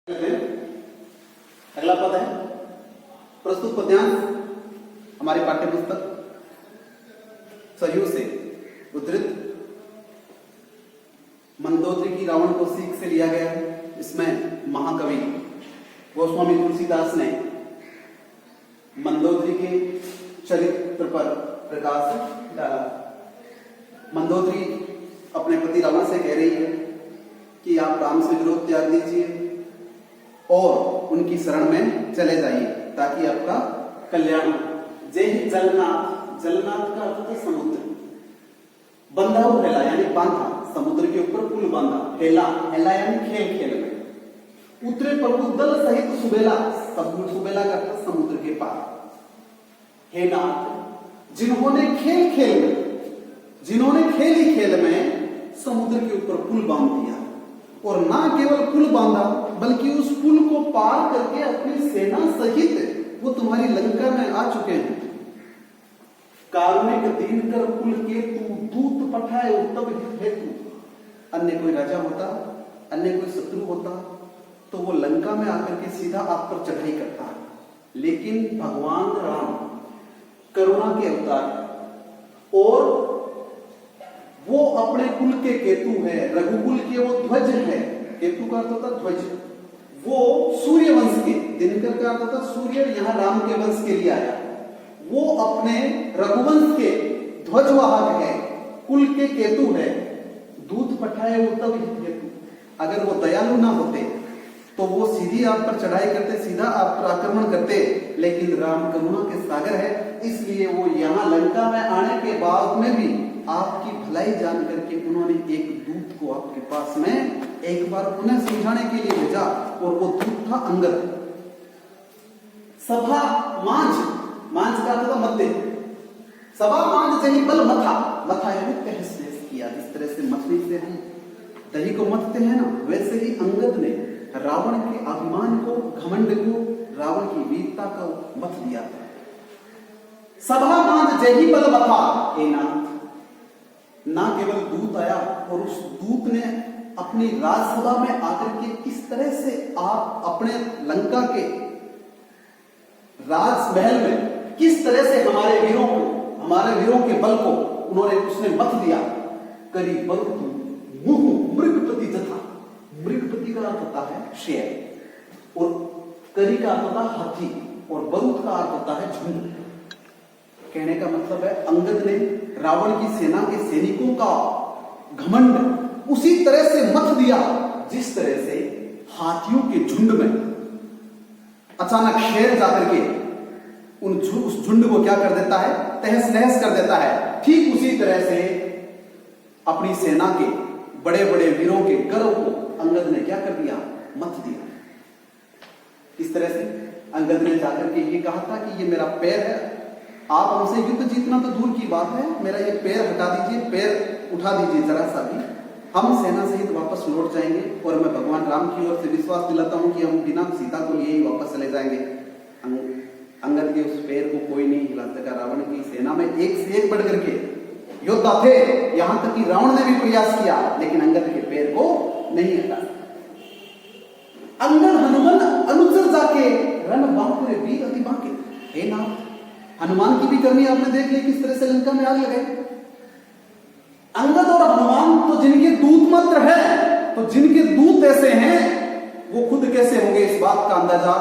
अगला पद है प्रस्तुत पद्यांश हमारी पाठ्य पुस्तक सरयू से उद्धृत मंदोदरी की रावण को सीख से लिया गया है। इसमें महाकवि गोस्वामी तुलसीदास ने मंदोदरी के चरित्र पर प्रकाश डाला। मंदोदरी अपने पति रावण से कह रही है कि आप राम से विरोध त्याग दीजिए और उनकी शरण में चले जाइए ताकि आपका कल्याण हो। जय जलनाथ, जलनाथ का अर्थ है समुद्र। बंधा हो हेला यानी बांधा, समुद्र के ऊपर पुल बांधा। हेला, हेला यानी खेल खेल में। उतरे प्रभु दल सहित सुबेला, सुबेला का अर्थ समुद्र के पार। हे नाथ, जिन्होंने खेल खेल में, जिन्होंने खेल ही खेल में समुद्र के ऊपर पुल बांध दिया और ना केवल पुल बांधा बल्कि उस पुल को पार करके अपनी सेना सहित वो तुम्हारी लंका में आ चुके हैं। कारुणिक दीन कर पुल के तू दूत पठाए तब हेतु। अन्य कोई राजा होता, अन्य कोई शत्रु होता तो वो लंका में आकर के सीधा आप पर चढ़ाई करता, लेकिन भगवान राम करुणा के अवतार और वो अपने कुल के केतु है, रघुकुल के वो ध्वज है। केतु का अर्थ होता ध्वज। वो सूर्य वंश के, दिनकर का अर्थ होता सूर्य, यहां राम के वंश के लिए आया। वो अपने रघुवंश के ध्वजवाहक है, कुल के केतु है। दूत पठाए वो तब हेतु। अगर वो दयालु ना होते तो वो सीधी आप पर चढ़ाई करते, सीधा आप पर आक्रमण करते, लेकिन राम करुणा के सागर है, इसलिए वो यहाँ लंका में आने के बाद में भी आपकी भलाई जान करके उन्होंने एक दूत को आपके पास में एक बार पुनः समझाने के लिए भेजा और वो दूत था अंगद। सभा मांझ, मांझ का अर्थ मध्य। सभा मांझ जही बल मथा, मथा यानी तहस नहस किया। इस तरह से मथने से हम दही को मथते हैं ना, वैसे ही अंगद ने रावण के अभिमान को, घमंड को, रावण की वीरता को मथ दिया था। सभा मांझ जही बल मथा, हे नाथ, ना केवल दूत आया और उस दूत ने अपनी राजसभा में आकर के किस तरह से आप अपने लंका के राजमहल में किस तरह से हमारे वीरों को, हमारे वीरों के बल को उन्होंने उसने मत दिया। करी बरुत मुहु मृगपति जथा। मृगपति का अर्थ होता है शेर और करी का अर्थ होता है हाथी और बरुत का अर्थ होता है झुंड। कहने का मतलब है अंगद ने रावण की सेना के सैनिकों का घमंड उसी तरह से मत दिया जिस तरह से हाथियों के झुंड में अचानक शेर जाकर के उस झुंड को क्या कर देता है, तहस नहस कर देता है। ठीक उसी तरह से अपनी सेना के बड़े बड़े वीरों के गर्व को अंगद ने क्या कर दिया, मत दिया। इस तरह से अंगद ने जाकर के ये कहा था कि ये मेरा पैर है, आप हमसे युद्ध जीतना तो दूर की बात है, मेरा ये पैर हटा दीजिए, पैर उठा दीजिए जरा सा भी, हम सेना सहित वापस लौट जाएंगे और मैं भगवान राम की ओर से विश्वास दिलाता हूं कि हम बिना सीता को लिए ही वापस चले जाएंगे। अंगद के उस पैर को कोई नहीं हिला सका। रावण की सेना में एक से एक बढ़ करके योद्धा थे, यहां तक कि रावण ने भी प्रयास किया लेकिन अंगद के पैर को नहीं हटा। अंगद हनुमान अनुचर जाके रण बांके वीर अति बांके। हे नाथ, हनुमान की भी करनी आपने देख ली, किस तरह से लंका में आग लगाई। अंगद और हनुमान तो जिनके दूत मात्र है, तो जिनके दूत ऐसे हैं वो खुद कैसे होंगे इस बात का अंदाजा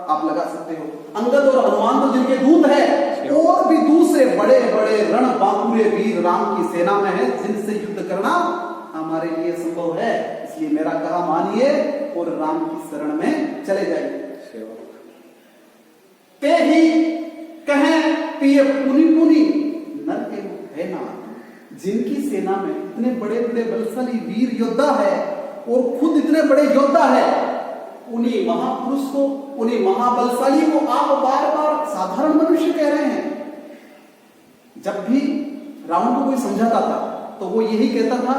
आप लगा सकते हो। अंगद और हनुमान तो जिनके दूत है और भी दूसरे बड़े बड़े रण बांकुरे वीर राम की सेना में है, जिनसे युद्ध करना हमारे लिए संभव है। इसलिए मेरा कहा मानिए और राम की शरण में चले जाइए। ते ही कहें पिय पुनि पुनि नर के है ना, जिनकी सेना में इतने बड़े बड़े बलशाली वीर योद्धा है और खुद इतने बड़े योद्धा है, उन्हीं महापुरुष को, उन्हीं महाबलशाली को आप बार बार साधारण मनुष्य कह रहे हैं। जब भी रावण को कोई समझाता था तो वो यही कहता था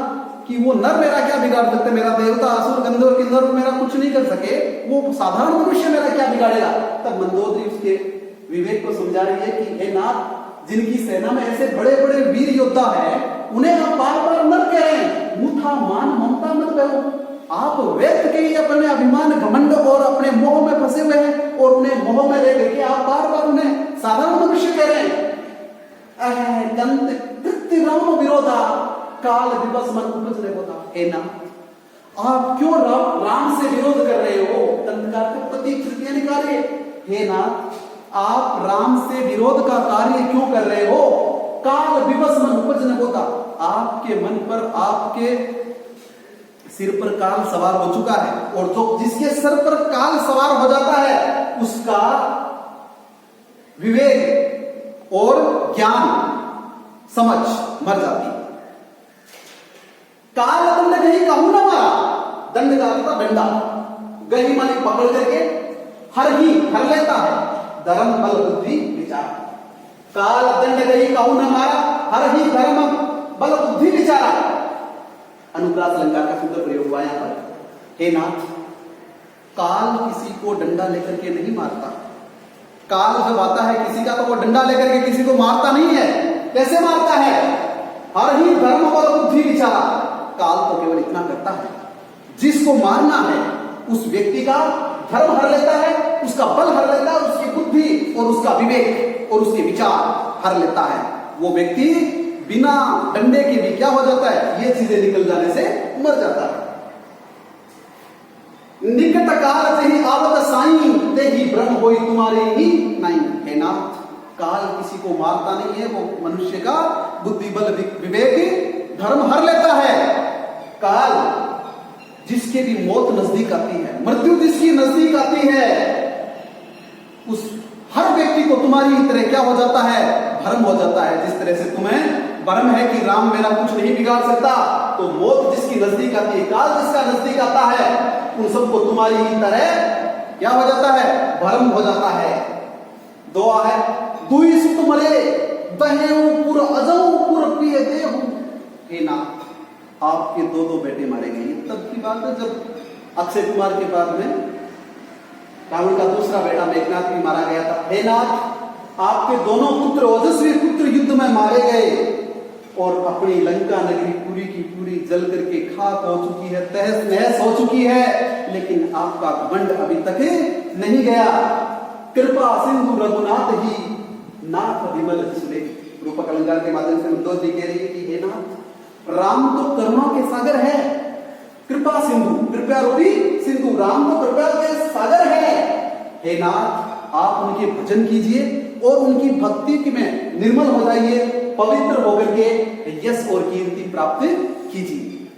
कि वो नर मेरा क्या बिगाड़ सकते, मेरा देवता असुर गंधर्व किन्नर मेरा कुछ नहीं कर सके, वो साधारण मनुष्य मेरा क्या बिगाड़ेगा। तब मंदोदरी उसके विवेक को समझा रही है कि हे नाथ, जिनकी सेना में ऐसे बड़े बड़े वीर योद्धा है उन्हें आप बार बार नर कह रहे हैं। मुथा मान ममता मत करो, आप व्यक्त के ही अपने अभिमान घमंड और अपने मोह में फंसे हुए हैं और उन्हें मोह में लेकर के आप बार बार उन्हें साधारण मनुष्य कह रहे हैं। दंत कृत्य राम विरोधा काल दिवस मन उपज ने होता है ना। आप क्यों राम से विरोध कर रहे हो? दंतकार के प्रति कृत्य निकालिए। हे नाथ, आप राम से विरोध का कार्य क्यों कर रहे हो? काल विवश मन उपज न होता। आपके मन पर, आपके सिर पर काल सवार हो चुका है और जो जिसके सर पर काल सवार हो जाता है उसका विवेक और ज्ञान समझ मर जाती है। काल दंड गही कहूं ना मारा, दंड का अर्थ डंडा, गही मानी पकड़ करके हर लेता है, धर्म बल बुद्धि विचार। काल दंड गही कहूं न मारा, हर ही धर्म बल बुद्धि विचारा। अनुप्रास अलंकार का सुंदर प्रयोग हुआ यहां पर। हे नाथ, काल किसी को डंडा लेकर के नहीं मारता। काल जब आता है किसी का तो वो डंडा लेकर के किसी को मारता नहीं है। कैसे मारता है? हर ही धर्म बल बुद्धि विचारा। काल तो केवल इतना करता है, जिसको मारना है उस व्यक्ति का धर्म हर लेता है, उसका बल हर लेता है, उसकी बुद्धि और उसका विवेक और उसके विचार हर लेता है। वो व्यक्ति बिना डंडे के भी क्या हो जाता है? ये चीजें निकल जाने से मर जाता है। निकट काल से ही आवत साई, ते ही ब्रह्म होई तुम्हारे ही नहीं। है नाथ, काल किसी को मारता नहीं है, वो मनुष्य का बुद्धि बल विवेक धर्म हर लेता है। काल जिसके भी मौत नजदीक आती है, मृत्यु जिसकी नजदीक आती है, उस हर व्यक्ति को तुम्हारी ही तरह क्या हो जाता है? भ्रम हो जाता है। जिस तरह से तुम्हें भ्रम है कि राम मेरा कुछ नहीं बिगाड़ सकता, तो मौत जिसकी नजदीक आती है, काल जिसका नजदीक आता है, उन सबको तुम्हारी ही तरह क्या हो जाता है? भ्रम हो जाता है। दुआ है, दुई सुत मरे दहेऊ पुर अजऊ पुर प्रिय देहू। हे नाथ, आपके दो बेटे मारे गए। तब की बात है जब अक्षय कुमार के बाद में रावण का दूसरा बेटा मेघनाथ भी मारा गया था। हे नाथ, आपके दोनों पुत्र, ओजस्वी पुत्र युद्ध में मारे गए और अपनी लंका नगरी पूरी की पूरी जल करके खाक हो चुकी है, तहस नहस हो चुकी है, लेकिन आपका घमंड अभी तक नहीं गया। कृपा सिंधु रघुनाथ ही नाथ विमल सुने। रूपक अलंकार के माध्यम से मंदोदरी कह रही है कि हे नाथ, राम तो करुणा के सागर है, कृपा सिंधु, कृपया रूपी सिंधु, राम तो कृपा के सागर है। हे नाथ, आप उनके भजन कीजिए और उनकी भक्ति में निर्मल हो जाइए, पवित्र होकर के यश और कीर्ति प्राप्त कीजिए।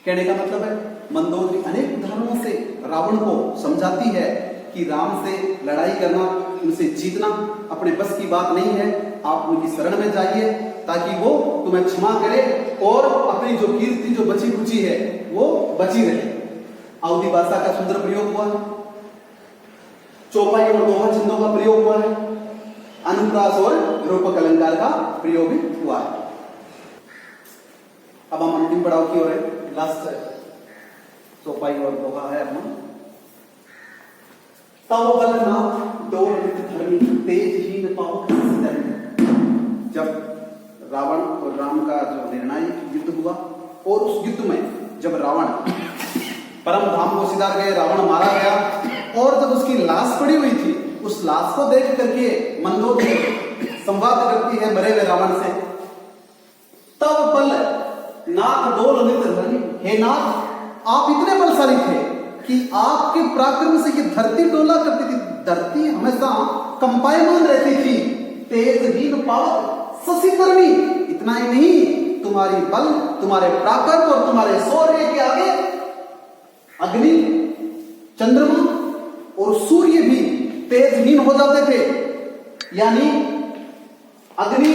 कहने का मतलब है, मंदोदरी अनेक उदाहरणों से रावण को समझाती है कि राम से लड़ाई करना, उनसे जीतना अपने बस की बात नहीं है। आप उनकी शरण में जाइए ताकि वो तुम्हें क्षमा करे और अपनी जो कीर्ति जो बची खुची है वो बची रहे। अवधि भाषा का सुंदर प्रयोग हुआ है, चौपाई और दोहा चिन्हों का प्रयोग हुआ है, अनुप्रास और रूपक अलंकार का प्रयोग भी हुआ है। अब हम अंतिम पड़ाव की ओर है, लास्ट चौपाई और दोहा है अपना। तव बल नाथ डोर धर्मी, तेजहीन पाओ धर्मी। जब रावण और राम का जो निर्णायक युद्ध हुआ और उस युद्ध में जब रावण परम धाम को सिधार गए, रावण मारा गया और जब उसकी लाश पड़ी हुई थी, उस लाश को देख करके मंदोदरी संवाद करती है मरे हुए रावण से। तब बल नाथ डोल नित धर्मी। हे नाथ, आप इतने बलशाली थे कि आपके पराक्रम से ये धरती डोला करती थी, धरती हमेशा कंपायमान रहती थी। तेजहीन पावक शशि कर्मी। इतना ही नहीं, तुम्हारी बल, तुम्हारे पराक्रम और तुम्हारे शौर्य के आगे अग्नि, चंद्रमा और सूर्य भी तेजहीन हो जाते थे। यानी अग्नि,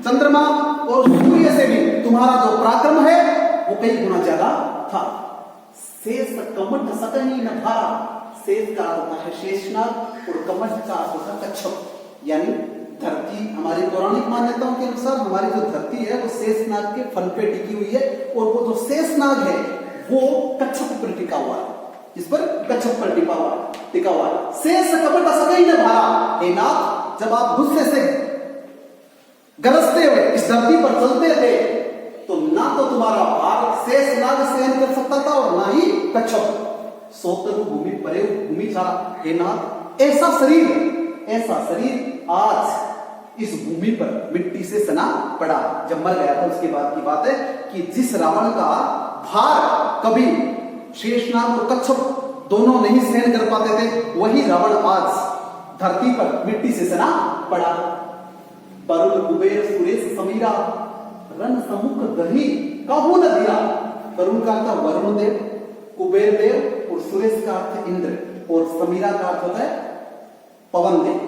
चंद्रमा और सूर्य से भी तुम्हारा जो पराक्रम है वो कई गुना ज्यादा था। शेष कमठ सकही न धारा। शेष का होता है शेषनाग और कमठ का होता है कच्छप। यानी धरती, हमारी पौराणिक मान्यताओं के अनुसार हमारी जो धरती है वो शेषनाग के फन पे टिकी हुई है और वो जो शेषनाग है वो कच्छप पर टिका हुआ है, इस पर कच्छप पर टिका हुआ है। शेष कपट सकही न धारा। हे नाथ, जब आप गुस्से से गरजते हुए इस धरती पर चलते थे तो ना तो तुम्हारा भार शेष नाग सहन कर सकता था और ना ही कच्छप। सोतरु भूमि परे भूमि छाड़ा। हे नाथ, ऐसा शरीर आज इस भूमि पर मिट्टी से सना पड़ा। जब मर गया था उसके बाद की बात है कि जिस रावण का भार कभी शेषनाग और कच्छप दोनों नहीं सहन कर पाते थे, वही रावण आज धरती पर मिट्टी से सना पड़ा। वरुण कुबेर सुरेश समीरा रण समुख दही कहू न दिया। वरुण का अर्थ वरुण देव, कुबेर देव और सुरेश का अर्थ इंद्र और समीरा का अर्थ होता है पवन देव।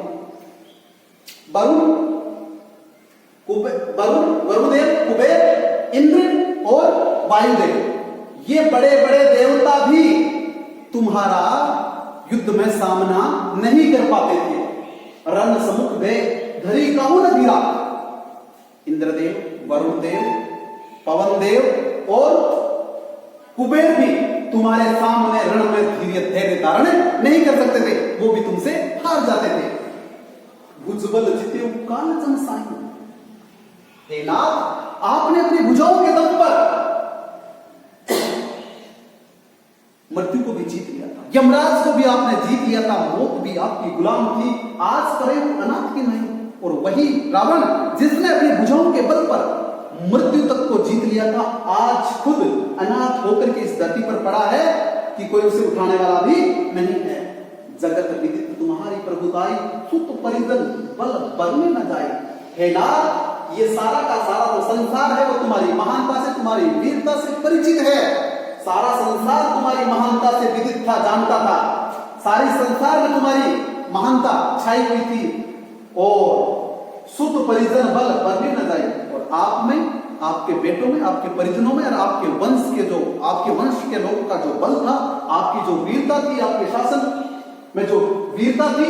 वरुण देव, कुबेर, इंद्र और वायुदेव, ये बड़े बड़े देवता भी तुम्हारा युद्ध में सामना नहीं कर पाते थे। रण समुख दे धरी कहू न गिरा। इंद्रदेव, वरुण देव, पवन देव और कुबेर भी तुम्हारे सामने रण में धैर्य धारण नहीं कर सकते थे, वो भी तुमसे हार जाते थे। भुजबल जिते कालचन साई। हे नाथ, आपने अपनी भुजाओं के दम पर मृत्यु को भी जीत लिया था, यमराज को भी आपने जीत लिया था, मौत भी आपकी गुलाम थी। आज करे वो अनाथ की नहीं। और वही रावण जिसने अपनी भुजाओं के बल पर मृत्यु तक को जीत लिया था, आज खुद अनाथ होकर के इस धरती पर पड़ा है कि कोई उसे उठाने वाला भी नहीं है। जगत विदित तुम्हारी प्रभुताई, सुत परिजन बल बरने न जाए। हे नाथ, ये सारा का सारा तो संसार है, वो तुम्हारी महानता से, तुम्हारी वीरता से परिचित है। सारा संसार तुम्हारी महानता से विदित था, जानता था। सारी संसार में तुम्हारी महानता छाई हुई थी। और सुत परिजन बल बरने न जाए। और आप में, आपके बेटों में, आपके परिजनों में और आपके वंश के लोगों का जो बल था, आपकी जो वीरता थी, आपके शासन में जो वीरता थी,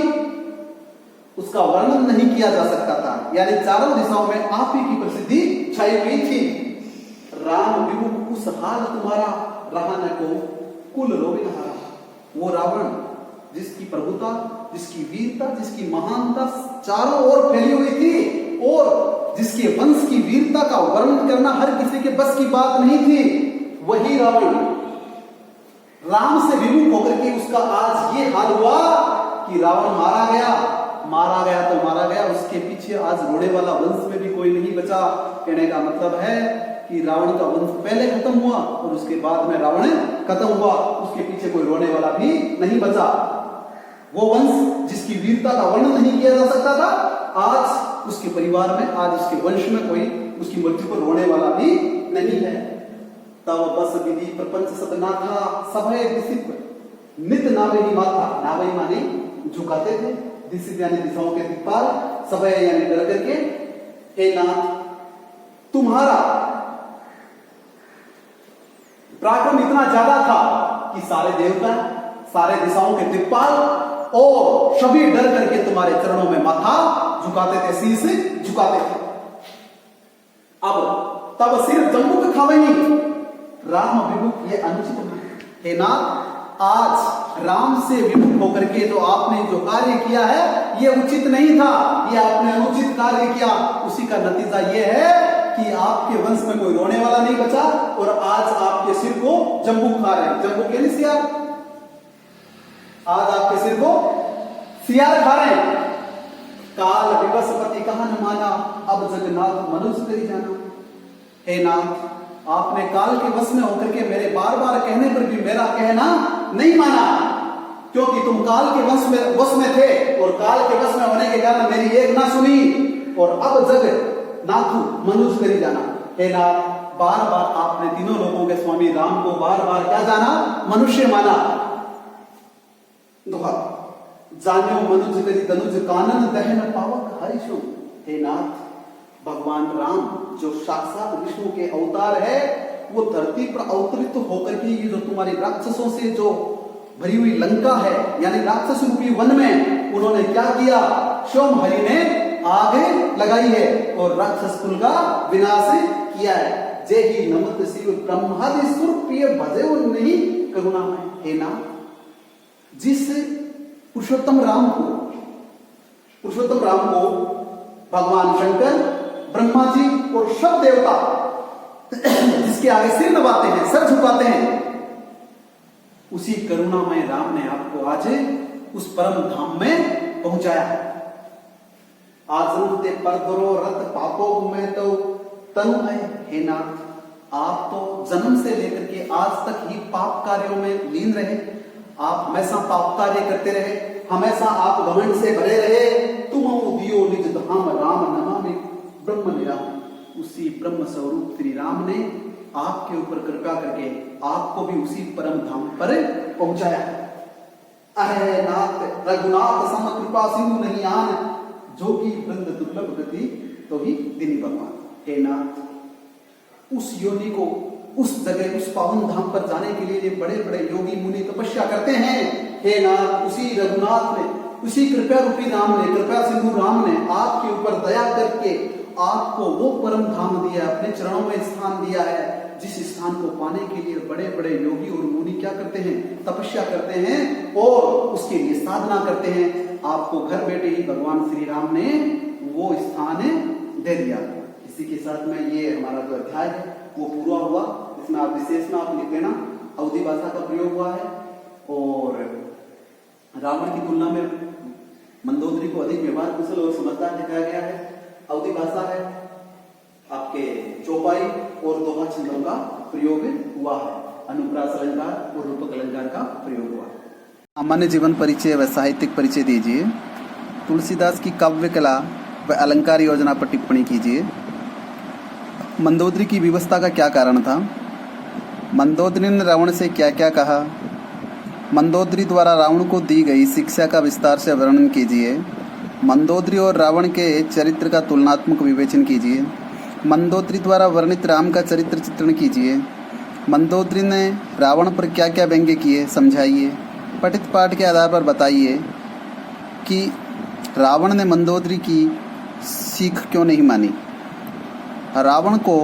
उसका वर्णन नहीं किया जा सकता था। यानी चारों दिशाओं में आप ही की प्रसिद्धि छाई हुई थी। राम विमुख उस हाल तुम्हारा, रहने को कुल रोवे नहारा। वो रावण जिसकी प्रभुता, जिसकी वीरता, जिसकी महानता चारों ओर फैली हुई थी और जिसके वंश की वीरता का वर्णन करना हर किसी के बस की बात नहीं थी, वही रावण राम से विमुख होकर के उसका आज ये हाल हुआ कि रावण मारा गया तो मारा गया। उसके पीछे आज रोने वाला वंश में भी कोई नहीं बचा। कहने का मतलब है कि रावण का वंश पहले खत्म हुआ और उसके बाद में रावण खत्म हुआ, उसके पीछे कोई रोने वाला भी नहीं बचा। वो वंश जिसकी वीरता का वर्णन नहीं किया जा सकता था, आज उसके परिवार में, आज उसके वंश में कोई उसकी मृत्यु पर रोने वाला भी नहीं है। तब बस विधि प्रपंच सब नाथा, सभय दिसित नित नावेही माथा। नावेही माने झुकाते थे, दिसित यानी दिशाओं के दिक्पाल, सभय यानी डर करके। हे नाथ, तुम्हारा पराक्रम इतना ज्यादा था कि सारे देवता, सारे दिशाओं के दिक्पाल और सभी डर करके तुम्हारे चरणों में माथा झुकाते थे, शीश झुकाते थे। अब तब सिर जम्बू खावही राम विमुख, ये अनुचित नहीं। हे नाथ, आज राम से विमुख होकर के जो आपने जो कार्य किया है, ये उचित नहीं था, ये आपने अनुचित कार्य किया। उसी का नतीजा ये है कि आपके वंश में कोई रोने वाला नहीं बचा और आज आपके सिर को जम्बू खा रहे हैं। जम्बू के लिए सियार, आज आपके सिर को सियार खा रहे हैं। काल विवस्पति कहा न माना, अब जगन्नाथ मनुष्य करी जाना। हे नाथ, आपने काल के वश में होकर के मेरे बार बार कहने पर भी मेरा कहना नहीं माना, क्योंकि तुम काल के वश में थे और काल के वश में होने के कारण मेरी एक ना सुनी और अब जग नाथु मनुष्य करी जाना। हे नाथ, बार बार आपने तीनों लोगों के स्वामी राम को बार बार क्या जाना? मनुष्य माना। दोहा जान्यो मनुष्य करी तनुज कानन दहन पावक हरिशु। हे नाथ, भगवान राम जो साक्षात विष्णु के अवतार है, वो धरती पर अवतरित होकर के ये जो तुम्हारी राक्षसों से जो भरी हुई लंका है, यानी राक्षस रूपी वन में उन्होंने क्या किया? स्वयं हरि ने आग लगाई है और राक्षस कुल का विनाश किया है। जय ही नमत शिव ब्रह्मादि सुर प्रिय भजे नहीं करुणा में। हे नाथ, जिस पुरुषोत्तम राम को भगवान शंकर, ब्रह्मा जी और सब देवता जिसके आगे सिर दबाते हैं, सर झुकाते हैं, उसी करुणामय राम ने आपको आज उस परम धाम में पहुंचाया है। आज ते पर दरो रत पापों में तो तनु है नाथ। आप तो जन्म से लेकर के आज तक ही पाप कार्यों में लीन रहे, आप हमेशा पाप कार्य करते रहे, हमेशा आप घमंड से भरे रहे। तुम दियो निज धाम राम नमामि ब्रह्म निराम। उसी ब्रह्म स्वरूप श्री राम ने आपके ऊपर कृपा करके आपको भी उसी परम धाम पर पहुंचाया। अरे नाथ रघुनाथ सम कृपा सिंधु नहीं आन, जो की वृंद दुर्लभ गति तो ही दिनी भगवान। हे नाथ, उस योनि को, उस जगह, उस पावन धाम पर जाने के लिए बड़े बड़े योगी मुनि तपस्या करते हैं। हे नाथ, उसी रघुनाथ ने, उसी कृपया रूपी राम ने, कृपया सिंधु राम ने आपके ऊपर दया करके आपको वो परम धाम दिया, अपने चरणों में स्थान दिया है, जिस स्थान को पाने के लिए बड़े बड़े योगी और मुनि क्या करते हैं, तपस्या करते हैं और उसके लिए साधना करते हैं। आपको घर बैठे ही भगवान श्री राम ने वो स्थान दे दिया। इसी के साथ में ये हमारा जो अध्याय है वो पूरा हुआ। इसमें आप विशेष में आप लिख लेना, अवधी भाषा का प्रयोग हुआ है और रावण की तुलना में मंदोदरी को अधिक व्यवहार कुशल और समझदार दिखाया गया है। अवधी भाषा है, आपके चौपाई और दोहा छंदों का प्रयोग हुआ है, अनुप्रास अलंकार और रूपक अलंकार का प्रयोग हुआ है। सामान्य जीवन परिचय व साहित्यिक परिचय दीजिए। तुलसीदास की काव्य कला व अलंकार योजना पर टिप्पणी कीजिए। मंदोदरी की विवशता का क्या कारण था? मंदोदरी ने रावण से क्या क्या कहा? मंदोदरी द्वारा रावण को दी गई शिक्षा का विस्तार से वर्णन कीजिए। मंदोदरी और रावण के चरित्र का तुलनात्मक विवेचन कीजिए। मंदोदरी द्वारा वर्णित राम का चरित्र चित्रण कीजिए। मंदोदरी ने रावण पर क्या क्या व्यंग्य किए, समझाइए। पठित पाठ के आधार पर बताइए कि रावण ने मंदोदरी की सीख क्यों नहीं मानी। रावण को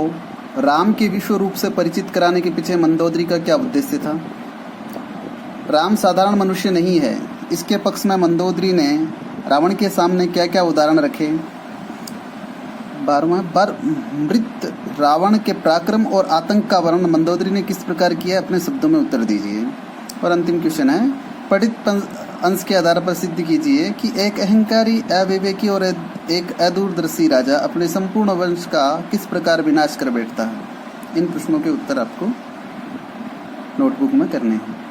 राम के विश्व रूप से परिचित कराने के पीछे मंदोदरी का क्या उद्देश्य था? राम साधारण मनुष्य नहीं है, इसके पक्ष में मंदोदरी ने रावण के सामने क्या क्या उदाहरण रखे। 12वां बार मृत रावण के पराक्रम और आतंक का वर्णन मंदोदरी ने किस प्रकार किया, अपने शब्दों में उत्तर दीजिए। और अंतिम क्वेश्चन है, पठित अंश के आधार पर सिद्ध कीजिए कि एक अहंकारी, अविवेकी और एक अदूरदर्शी राजा अपने संपूर्ण वंश का किस प्रकार विनाश कर बैठता है। इन प्रश्नों के उत्तर आपको नोटबुक में करने हैं।